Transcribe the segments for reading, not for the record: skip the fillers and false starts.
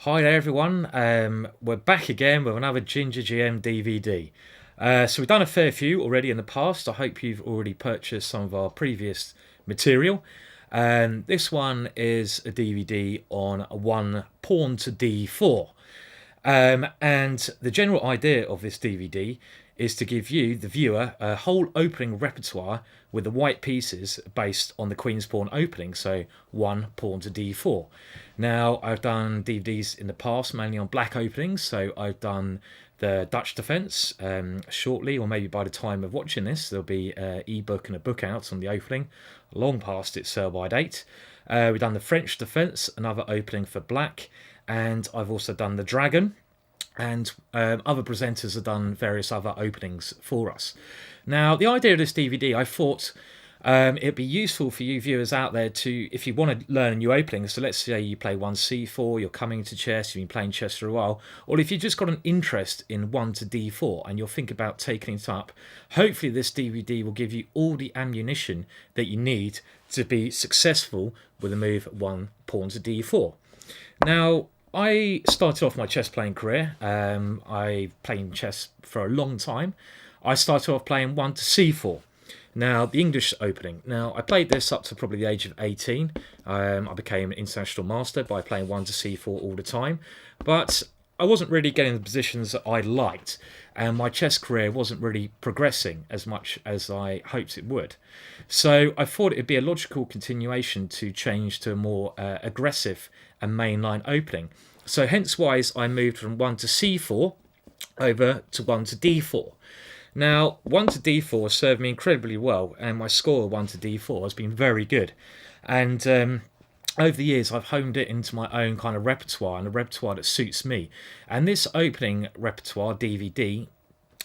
Hi there, everyone. We're back again with another Ginger GM DVD. So we've done a fair few already in the past. I hope you've already purchased some of our previous material. This one is a DVD on one pawn to d4. And the general idea of this DVD is to give you, the viewer, a whole opening repertoire with the white pieces based on the queen's pawn opening, so one pawn to d4. Now, I've done DVDs in the past, mainly on black openings, so I've done the Dutch defence shortly, or maybe by the time of watching this, there'll be an ebook and a book out on the opening, long past its sell-by date. We've done the French defence, another opening for black, and I've also done the Dragon, and other presenters have done various other openings for us. Now, the idea of this DVD, I thought it'd be useful for you viewers out there to, if you want to learn a new opening, so let's say you play 1c4, you're coming to chess, you've been playing chess for a while, or if you've just got an interest in 1 to d4 and you'll think about taking it up, hopefully this DVD will give you all the ammunition that you need to be successful with a move 1 pawn to d4. Now, I started off my chess playing career. I played chess for a long time. I started off playing 1 to c4. Now, the English opening. Now, I played this up to probably the age of 18. I became an international master by playing 1 to c4 all the time. But I wasn't really getting the positions that I liked, and my chess career wasn't really progressing as much as I hoped it would. So I thought it'd be a logical continuation to change to a more aggressive and mainline opening. So hence why I moved from 1 to c4 over to 1 to d4. Now, 1 to d4 served me incredibly well, and my score of 1 to d4 has been very good. And over the years, I've honed it into my own kind of repertoire, and a repertoire that suits me. And this opening repertoire, DVD,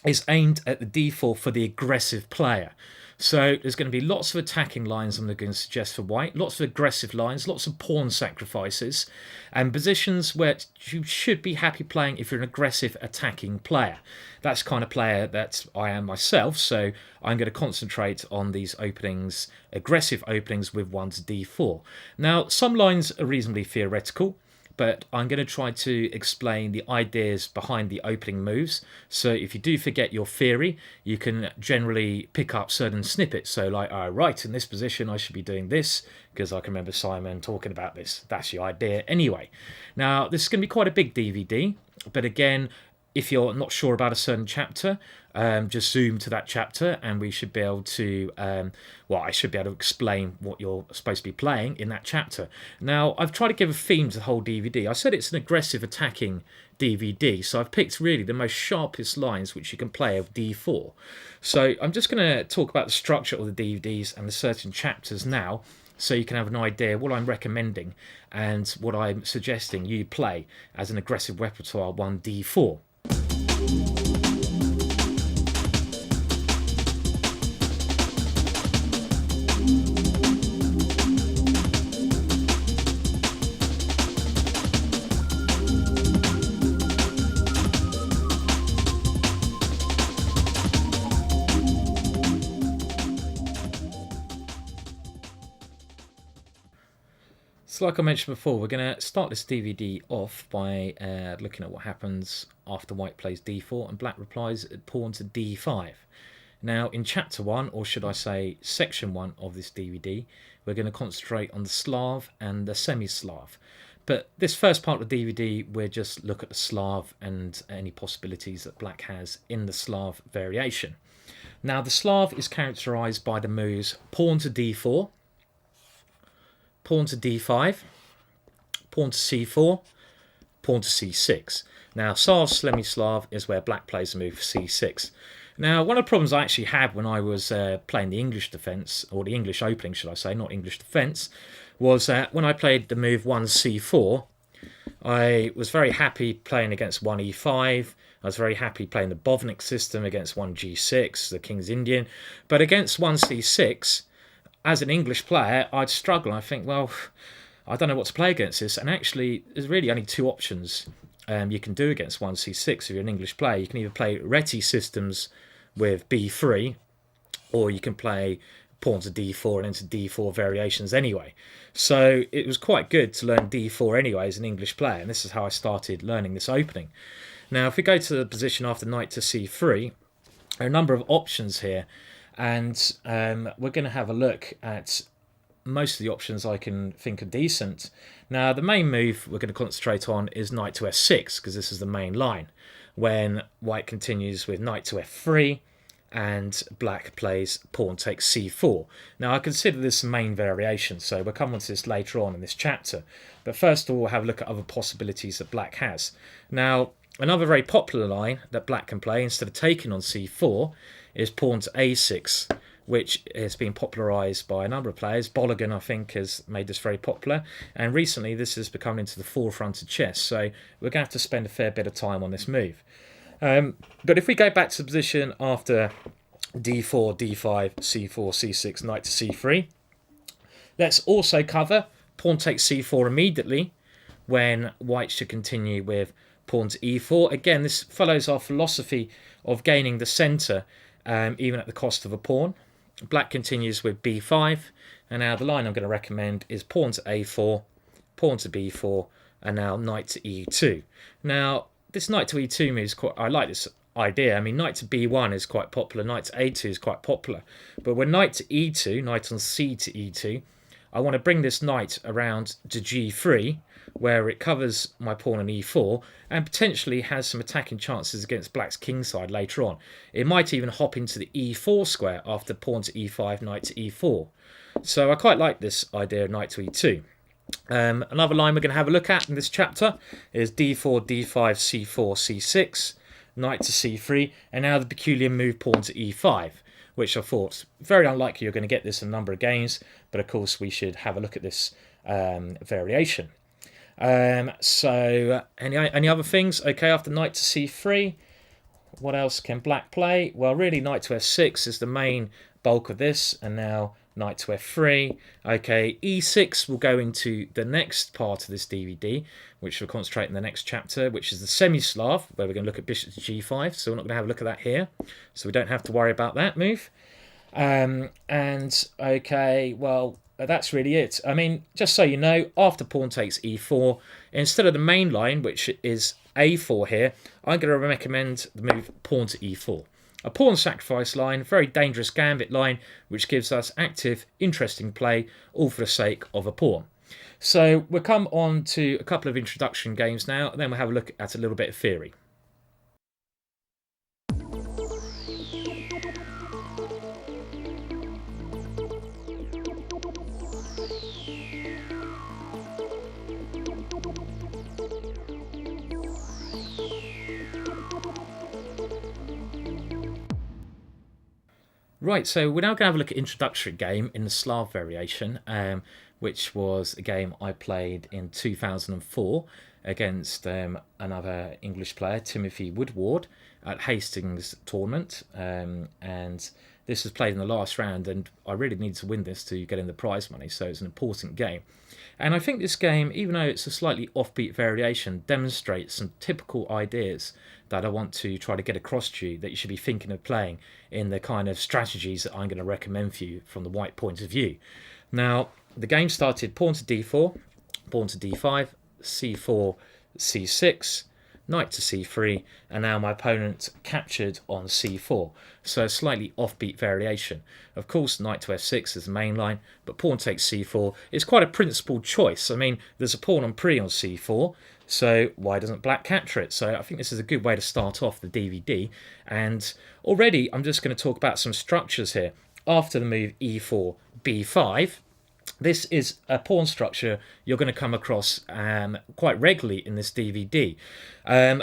is aimed at the d4 for the aggressive player. So there's going to be lots of attacking lines I'm going to suggest for white, lots of aggressive lines, lots of pawn sacrifices, and positions where you should be happy playing if you're an aggressive attacking player. That's the kind of player that I am myself, so I'm going to concentrate on these openings, aggressive openings with 1 to d4. Now, some lines are reasonably theoretical, but I'm going to try to explain the ideas behind the opening moves. So if you do forget your theory, you can generally pick up certain snippets. So like, right, in this position, I should be doing this, because I can remember Simon talking about this. That's the idea anyway. Now, this is going to be quite a big DVD, but again, if you're not sure about a certain chapter, just zoom to that chapter and we should be able to, I should be able to explain what you're supposed to be playing in that chapter. Now, I've tried to give a theme to the whole DVD. I said it's an aggressive attacking DVD, so I've picked really the most sharpest lines which you can play of d4. So I'm just going to talk about the structure of the DVDs and the certain chapters now, so you can have an idea what I'm recommending and what I'm suggesting you play as an aggressive repertoire 1d4. So like I mentioned before, we're going to start this DVD off by looking at what happens after white plays d4 and black replies pawn to d5. Now, in chapter 1, or should I say section 1 of this DVD, we're going to concentrate on the Slav and the semi-Slav. But this first part of the DVD, we'll just look at the Slav and any possibilities that black has in the Slav variation. Now, the Slav is characterized by the moves pawn to d4, pawn to d5, pawn to c4, pawn to c6. Now, Tsar's semi-Slav is where black plays the move c6. Now, one of the problems I actually had when I was playing the English defence, or the English opening, should I say, not English defence, was that when I played the move 1c4, I was very happy playing against 1e5. I was very happy playing the Bovnik system against 1g6, the King's Indian. But against 1c6, as an English player, I'd struggle. I think, well, I don't know what to play against this. And actually, there's really only two options you can do against 1c6 if you're an English player. You can either play Reti systems with b3, or you can play pawn to d4 and into d4 variations anyway. So it was quite good to learn d4 anyway as an English player, and this is how I started learning this opening. Now, if we go to the position after knight to c3, there are a number of options here, and we're going to have a look at most of the options I can think are decent. Now, the main move we're going to concentrate on is knight to f6, because this is the main line, when white continues with knight to f3, and black plays pawn takes c4. Now, I consider this the main variation, so we'll come on to this later on in this chapter. But first of all, we'll have a look at other possibilities that black has. Now, another very popular line that black can play instead of taking on c4 is pawn to a6, which has been popularised by a number of players. Bologan, I think, has made this very popular, and recently this has become into the forefront of chess, so we're going to have to spend a fair bit of time on this move. But if we go back to the position after d4, d5, c4, c6, knight to c3, let's also cover pawn takes c4 immediately, when white should continue with pawn to e4. Again, this follows our philosophy of gaining the centre, even at the cost of a pawn. Black continues with b5, and now the line I'm going to recommend is pawn to a4, pawn to b4, and now knight to e2. Now, this knight to e2 move is quite, I like this idea. I mean, knight to b1 is quite popular, knight to a2 is quite popular, but when knight to e2, knight on c to e2, I want to bring this knight around to g3, where it covers my pawn on e4 and potentially has some attacking chances against black's kingside later on. It might even hop into the e4 square after pawn to e5, knight to e4. So I quite like this idea of knight to e2. Another line we're going to have a look at in this chapter is d4, d5, c4, c6, knight to c3, and now the peculiar move pawn to e5, which I thought very unlikely you're going to get this in a number of games, but of course we should have a look at this variation. So any other things? Okay, after knight to c3, what else can black play? Well, really knight to f6 is the main bulk of this, and now knight to f3. Okay, e6 will go into the next part of this DVD, which we'll concentrate in the next chapter, which is the semi-Slav, where we're going to look at bishop to g5, so we're not going to have a look at that here, so we don't have to worry about that move. And okay, well, that's really it. I mean, just so you know, after pawn takes e4, instead of the main line, which is a4 here, I'm going to recommend the move pawn to e4. A pawn sacrifice line, very dangerous gambit line, which gives us active, interesting play, all for the sake of a pawn. So we'll come on to a couple of introduction games now, and then we'll have a look at a little bit of theory. Right, so we're now going to have a look at introductory game in the Slav variation, which was a game I played in 2004 against another English player, Timothy Woodward, at Hastings tournament. And this was played in the last round, and I really needed to win this to get in the prize money, so it's an important game. And I think this game, even though it's a slightly offbeat variation, demonstrates some typical ideas that I want to try to get across to you that you should be thinking of playing in the kind of strategies that I'm going to recommend for you from the white point of view. Now, the game started pawn to d4, pawn to d5, c4, c6, knight to c3, and now my opponent captured on c4. So a slightly offbeat variation. Of course, knight to f6 is the main line, but pawn takes c4 is quite a principled choice. I mean, there's a pawn on pre on c4, so why doesn't black capture it? So I think this is a good way to start off the DVD. And already I'm just going to talk about some structures here. After the move e4, b5, this is a pawn structure you're going to come across quite regularly in this DVD.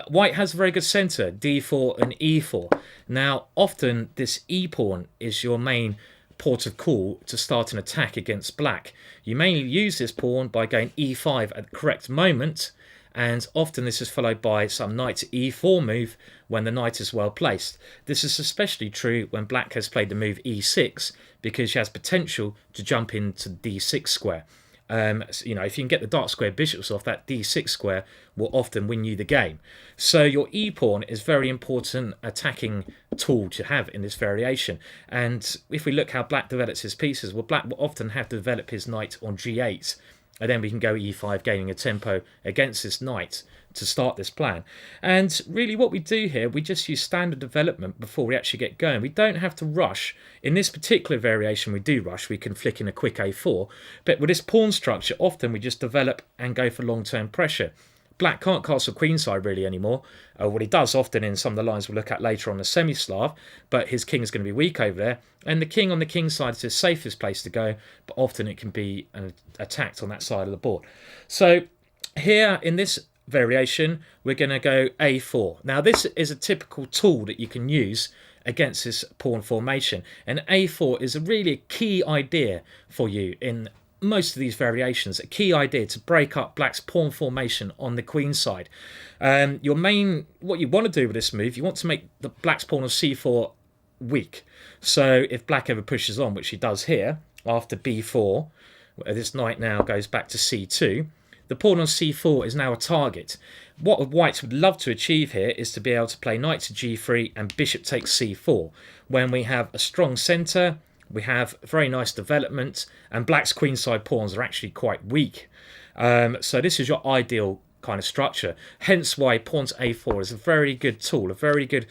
White has a very good centre, d4 and e4. Now, often this e-pawn is your main port of call to start an attack against black. You mainly use this pawn by going e5 at the correct moment, and often this is followed by some knight to e4 move when the knight is well placed. This is especially true when black has played the move e6, because she has potential to jump into d6 square. If you can get the dark square bishops off, that d6 square will often win you the game. So your e-pawn is very important attacking tool to have in this variation. And if we look how black develops his pieces, well, black will often have to develop his knight on g8, and then we can go e5, gaining a tempo against this knight to start this plan. And really what we do here, we just use standard development before we actually get going. We don't have to rush. In this particular variation we do rush, we can flick in a quick a4, but with this pawn structure often we just develop and go for long-term pressure. Black can't castle queenside really anymore. What he does often in some of the lines we'll look at later on the semi-Slav, but his king is going to be weak over there, and the king on the king side is the safest place to go, but often it can be attacked on that side of the board. So here in this variation we're going to go a4. Now this is a typical tool that you can use against this pawn formation, and a4 is a really key idea for you in most of these variations, a key idea to break up black's pawn formation on the queen side. What you want to do with this move, you want to make the black's pawn on c4 weak. So if black ever pushes on, which he does here after b4, this knight now goes back to c2, the pawn on c4 is now a target. What whites would love to achieve here is to be able to play knight to g3 and bishop takes c4. When we have a strong centre, we have very nice development, and black's queenside pawns are actually quite weak. So this is your ideal kind of structure. Hence why pawn to a4 is a very good tool, a very good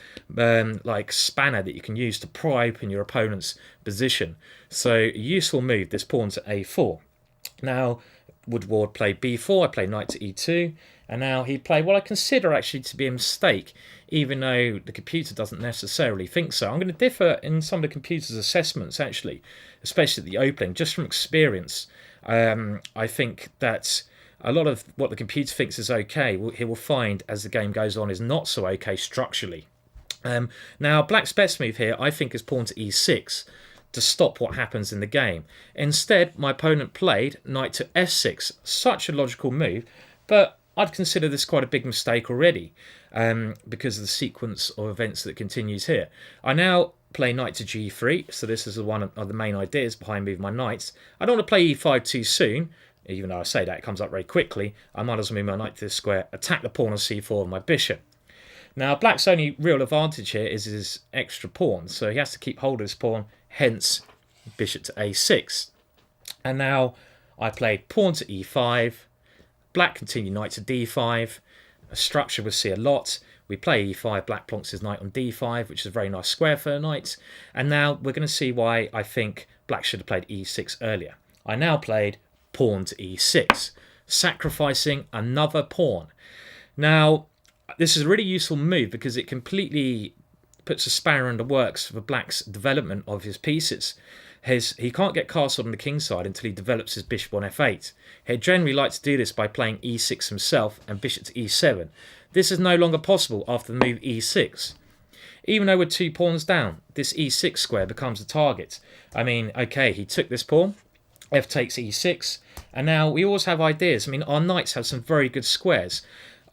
spanner that you can use to pry open your opponent's position. So a useful move, this pawn to a4. Now Woodward played b4, I played knight to e2, and now he played what I consider actually to be a mistake, even though the computer doesn't necessarily think so. I'm going to differ in some of the computer's assessments actually, especially at the opening, just from experience. I think that a lot of what the computer thinks is okay, he will find as the game goes on is not so okay structurally. Now black's best move here I think is pawn to e6 to stop what happens in the game. Instead my opponent played knight to f6, such a logical move, but I'd consider this quite a big mistake already because of the sequence of events that continues here. I now play knight to g3, so this is one of the main ideas behind moving my knights. I don't want to play e5 too soon, even though I say that it comes up very quickly. I might as well move my knight to this square, attack the pawn on c4 with my bishop. Now black's only real advantage here is his extra pawn, so he has to keep hold of his pawn, hence bishop to a6. And now I played pawn to e5, black continued knight to d5, a structure we'll see a lot. We play e5, black plonks his knight on d5, which is a very nice square for a knight. And now we're going to see why I think black should have played e6 earlier. I now played pawn to e6, sacrificing another pawn. Now this is a really useful move because it completely puts a spanner in the works for black's development of his pieces. He can't get castled on the king side until he develops his bishop on f8. He generally likes to do this by playing e6 himself and bishop to e7. This is no longer possible after the move e6. Even though we're 2 pawns down, this e6 square becomes a target. I mean, okay, he took this pawn, f takes e6, and now we always have ideas. I mean, our knights have some very good squares.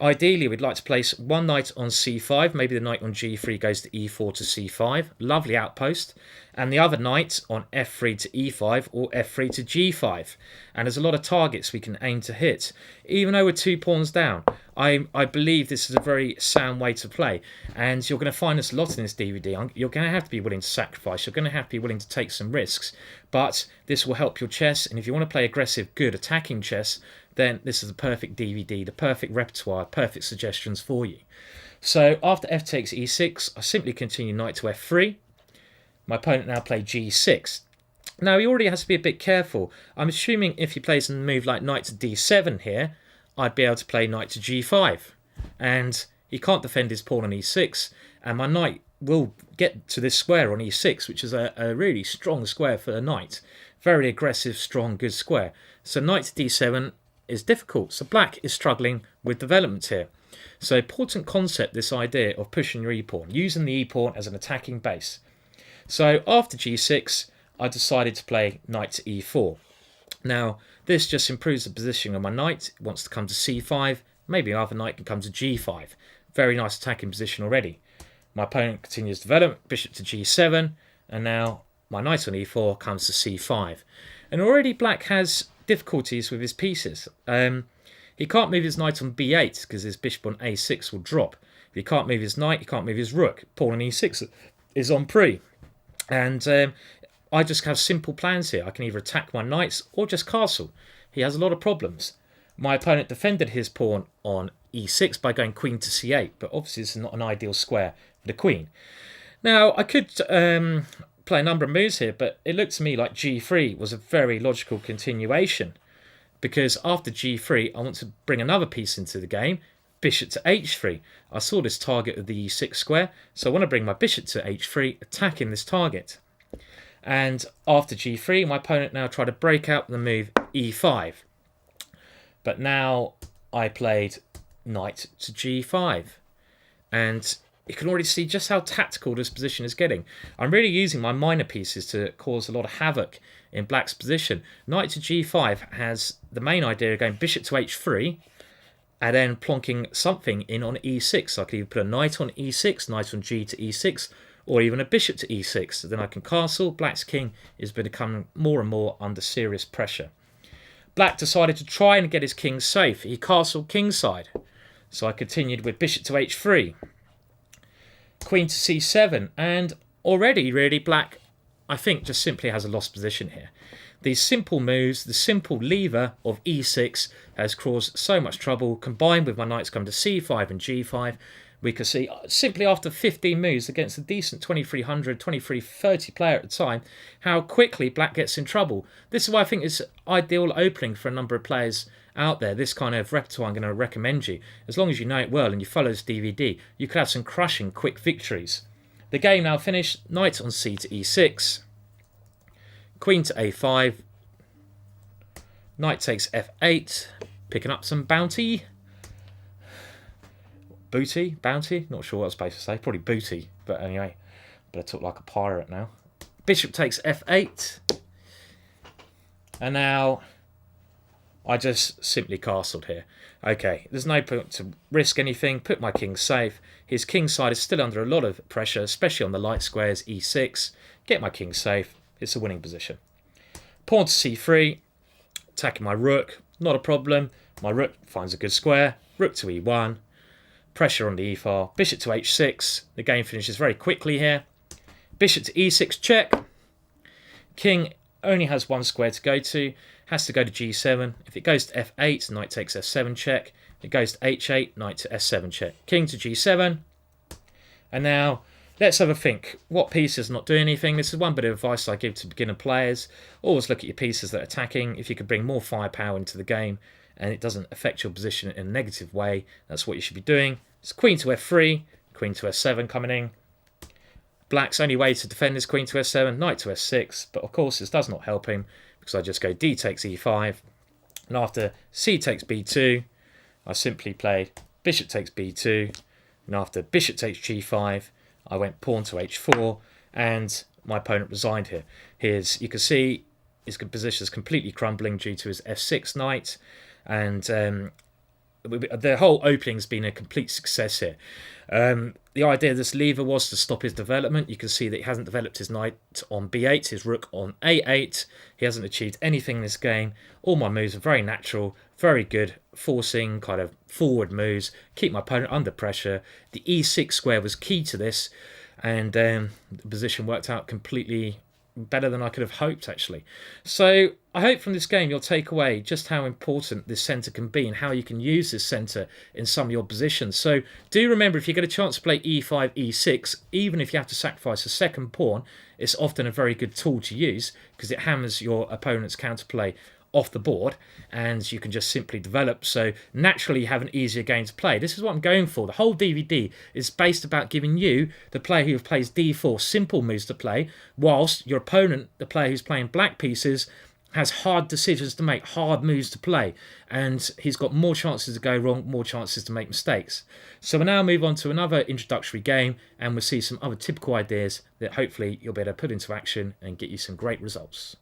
Ideally, we'd like to place one knight on c5, maybe the knight on g3 goes to e4 to c5, lovely outpost, and the other knight on f3 to e5 or f3 to g5. And there's a lot of targets we can aim to hit. Even though we're 2 pawns down, I believe this is a very sound way to play, and you're going to find this a lot in this DVD. You're going to have to be willing to sacrifice, you're going to have to be willing to take some risks, but this will help your chess, and if you want to play aggressive, good attacking chess, then this is the perfect DVD, the perfect repertoire, perfect suggestions for you. So after f takes e6, I simply continue knight to f3. My opponent now played g6. Now he already has to be a bit careful. I'm assuming if he plays a move like knight to d7 here, I'd be able to play knight to g5. And he can't defend his pawn on e6, and my knight will get to this square on e6, which is a really strong square for a knight. Very aggressive, strong, good square. So knight to d7 is difficult. So black is struggling with development here. So important concept, this idea of pushing your e-pawn, using the e-pawn as an attacking base. So after g6, I decided to play knight to e4. Now this just improves the position of my knight. It wants to come to c5. Maybe another knight can come to g5. Very nice attacking position already. My opponent continues to develop, bishop to g7, and now my knight on e4 comes to c5. And already black has difficulties with his pieces. He can't move his knight on b8 because his bishop on a6 will drop. If he can't move his knight, he can't move his rook. Pawn on e6 is on pre. And I just have simple plans here. I can either attack my knights or just castle. He has a lot of problems. My opponent defended his pawn on e6 by going queen to c8, but obviously this is not an ideal square for the queen. Now, I could play a number of moves here, but it looked to me like g3 was a very logical continuation, because after g3, I want to bring another piece into the game, bishop to h3. I saw this target of the e6 square, so I want to bring my bishop to h3, attacking this target. And after g3, my opponent now tried to break out the move e5. But now I played knight to g5. And you can already see just how tactical this position is getting. I'm really using my minor pieces to cause a lot of havoc in black's position. Knight to g5 has the main idea of going bishop to h3 and then plonking something in on e6. So I could either put a knight on e6, knight on g to e6, or even a bishop to e6. So then I can castle. Black's king is becoming more and more under serious pressure. Black decided to try and get his king safe. He castled kingside. So I continued with bishop to h3. Queen to c7. And already, really, black, I think, just simply has a lost position here. These simple moves, the simple lever of e6 has caused so much trouble. Combined with my knights coming to c5 and g5, we can see simply after 15 moves against a decent 2300, 2330 player at the time, how quickly black gets in trouble. This is why I think it's ideal opening for a number of players out there. This kind of repertoire I'm going to recommend you. As long as you know it well and you follow this DVD, you could have some crushing quick victories. The game now finished. Knight on c to e6. Queen to a5. Knight takes f8. Picking up some bounty. Booty? Bounty? Not sure what I was supposed to say. Probably booty. But anyway, better talk like a pirate now. Bishop takes f8. And now I just simply castled here. Okay, there's no point to risk anything. Put my king safe. His king side is still under a lot of pressure, especially on the light squares, e6. Get my king safe. It's a winning position. Pawn to c3. Attacking my rook. Not a problem. My rook finds a good square. Rook to e1. Pressure on the e-file. Bishop to h6. The game finishes very quickly here. Bishop to e6 check. King only has one square to go to. Has to go to g7. If it goes to f8, knight takes f7 check. If it goes to h8, knight to s7 check. King to g7. And now let's have a think. What piece is not doing anything? This is one bit of advice I give to beginner players. Always look at your pieces that are attacking. If you could bring more firepower into the game and it doesn't affect your position in a negative way, that's what you should be doing. It's queen to f3, queen to s7 coming in. Black's only way to defend is queen to s7, knight to s6, but of course this does not help him because I just go d takes e5, and after c takes b2, I simply played bishop takes b2, and after bishop takes g5, I went pawn to h4, and my opponent resigned here. You can see his position is completely crumbling due to his f6 knight, and the whole opening's been a complete success here. The idea of this lever was to stop his development. You can see that he hasn't developed his knight on b8, his rook on a8. He hasn't achieved anything in this game. All my moves are very natural, very good, forcing kind of forward moves, keep my opponent under pressure. The e6 square was key to this, and the position worked out completely better than I could have hoped, actually. So I hope from this game you'll take away just how important this centre can be and how you can use this centre in some of your positions. So do remember, if you get a chance to play e5, e6, even if you have to sacrifice a second pawn, it's often a very good tool to use because it hammers your opponent's counterplay off the board and you can just simply develop, so naturally you have an easier game to play. This is what I'm going for. The whole DVD is based about giving you, the player who plays d4, simple moves to play, whilst your opponent, the player who's playing black pieces, has hard decisions to make, hard moves to play, and he's got more chances to go wrong, more chances to make mistakes. So we'll now move on to another introductory game and we'll see some other typical ideas that hopefully you'll be able to put into action and get you some great results.